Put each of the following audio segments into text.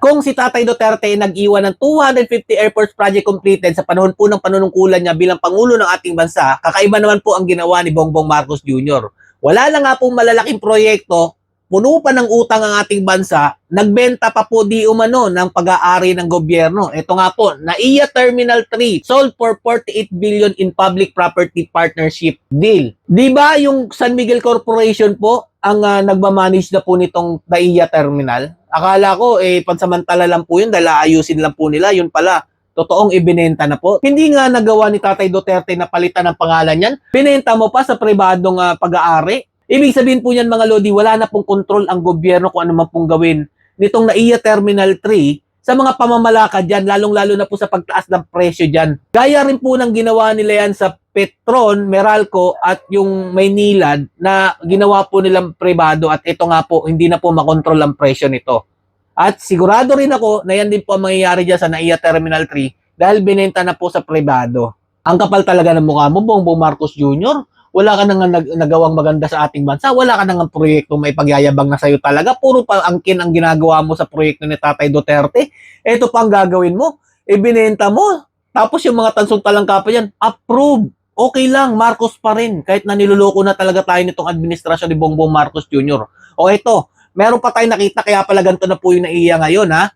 Kung si Tatay Duterte nag-iwan ng 250 airports project completed sa panahon po ng panunungkulan niya bilang Pangulo ng ating bansa, kakaiba naman po ang ginawa ni Bongbong Marcos Jr. Wala na nga pong malalaking proyekto, puno pa ng utang ang ating bansa, nagbenta pa po di umano ng pag-aari ng gobyerno. Ito nga po, NAIA Terminal 3 sold for 48 billion in public property partnership deal. Di ba yung San Miguel Corporation po ang nagmamanage na po nitong NAIA Terminal? Akala ko pansamantala lang po yun dahil ayusin lang po nila. Yun pala, totoong ibinenta na po. Hindi nga nagawa ni Tatay Duterte na palitan ng pangalan yan. Binenta mo pa sa pribadong pag-aari. Ibig sabihin po yan mga Lodi, wala na pong control ang gobyerno kung ano man pong gawin nitong NAIA Terminal 3 sa mga pamamalakad dyan, lalong-lalo na po sa pagtaas ng presyo dyan. Gaya rin po ng ginawa nila yan sa Petron, Meralco at yung Maynilad na ginawa po nilang pribado at ito nga po, hindi na po makontrol ang presyo nito. At sigurado rin ako na yan din po ang mangyayari dyan sa NAIA Terminal 3 dahil binenta na po sa pribado. Ang kapal talaga ng mukha mo, Bongbong Marcos Jr., wala ka nang nagawang maganda sa ating bansa, wala ka nang proyekto may pagyayabang na sa'yo talaga, puro pa angkin ang ginagawa mo sa proyekto ni Tatay Duterte. Ito pa ang gagawin mo, ibinenta mo, tapos yung mga tansong talangka pa yan, approve. Okay lang, Marcos pa rin, kahit na niloloko na talaga tayo nitong administrasyon ni Bongbong Marcos Jr. O ito, meron pa tayong nakita, kaya pala ganito na po yung NAIA ngayon, ha?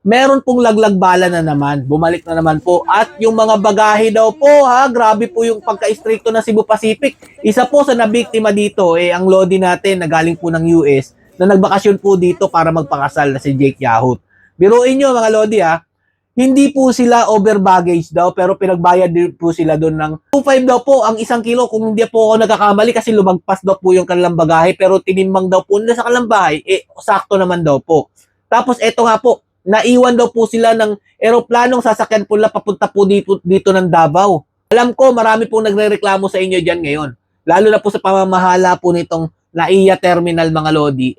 Meron pong laglag bala na naman, bumalik na naman po. At yung mga bagahe daw po, ha, grabe po yung pagka-stricto ng Cebu Pacific. Isa po sa nabiktima dito, ang Lodi natin na galing po ng US, na nagbakasyon po dito para magpakasal na si Jake Yahut. Biruin nyo mga Lodi, ha, hindi po sila over baggage daw, pero pinagbayad din po sila doon ng 2.5 daw po ang 1 kilo kung hindi po ako nagkakamali kasi lumagpas daw po yung kanilang bagahe, pero tinimbang daw po nila sa kanilang bahay, sakto naman daw po. Tapos eto nga po, naiwan daw po sila ng eroplanong sasakyan pula papunta po dito ng Davao. Alam ko marami pong nagrereklamo sa inyo dyan ngayon. Lalo na po sa pamamahala po nitong NAIA Terminal mga Lodi,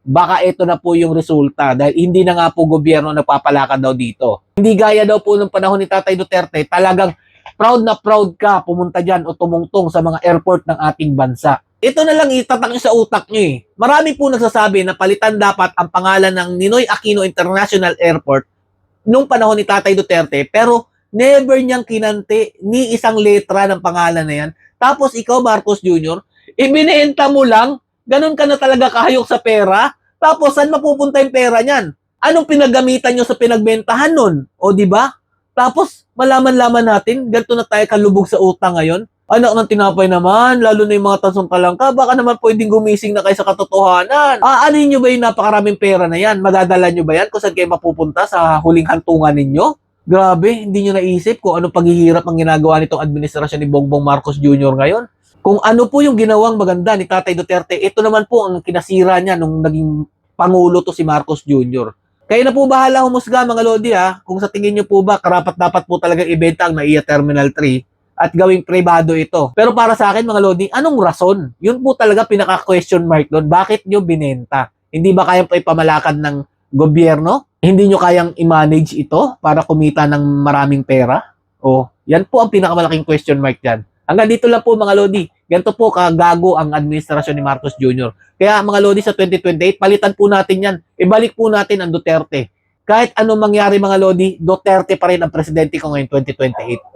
baka ito na po yung resulta dahil hindi na nga po gobyerno nagpapalakad daw dito. Hindi gaya daw po nung panahon ni Tatay Duterte, talagang proud na proud ka pumunta dyan o tumungtong sa mga airport ng ating bansa. Ito na lang itatak nyo sa utak nyo eh. Marami po nagsasabi na palitan dapat ang pangalan ng Ninoy Aquino International Airport nung panahon ni Tatay Duterte, pero never niyang kinante ni isang letra ng pangalan na yan. Tapos ikaw, Marcos Jr., ibinenta mo lang, ganun ka na talaga kahayok sa pera, tapos saan mapupunta yung pera niyan? Anong pinagamitan nyo sa pinagbentahan nun? O di ba? Tapos malaman-laman natin, ganito na tayo kalubog sa utang ngayon. Anak ng tinapay naman, lalo na yung mga tansong talangka, baka naman pwedeng gumising na kayo sa katotohanan. Aanin nyo ba yung napakaraming pera na yan? Madadala nyo ba yan kung saan kayo mapupunta sa huling hantungan ninyo? Grabe, hindi nyo naisip kung anong paghihirap ang ginagawa nitong administrasyon ni Bongbong Marcos Jr. ngayon. Kung ano po yung ginawang maganda ni Tatay Duterte, ito naman po ang kinasira niya nung naging Pangulo to si Marcos Jr. Kayo na po bahala humusga mga Lodi ha, kung sa tingin nyo po ba karapat-dapat po talaga ibenta ang NAIA Terminal 3 at gawing privado ito. Pero para sa akin mga Lodi, anong rason? Yun po talaga pinaka-question mark doon. Bakit nyo binenta? Hindi ba kayang ipamalakad ng gobyerno? Hindi nyo kayang i-manage ito para kumita ng maraming pera? O, yan po ang pinakamalaking question mark dyan. Hanggang dito lang po mga Lodi. Ganito po kagago ang administrasyon ni Marcos Jr. Kaya mga Lodi sa 2028, palitan po natin yan. Ibalik po natin ang Duterte. Kahit anong mangyari mga Lodi, Duterte pa rin ang presidente ko ngayon 2028.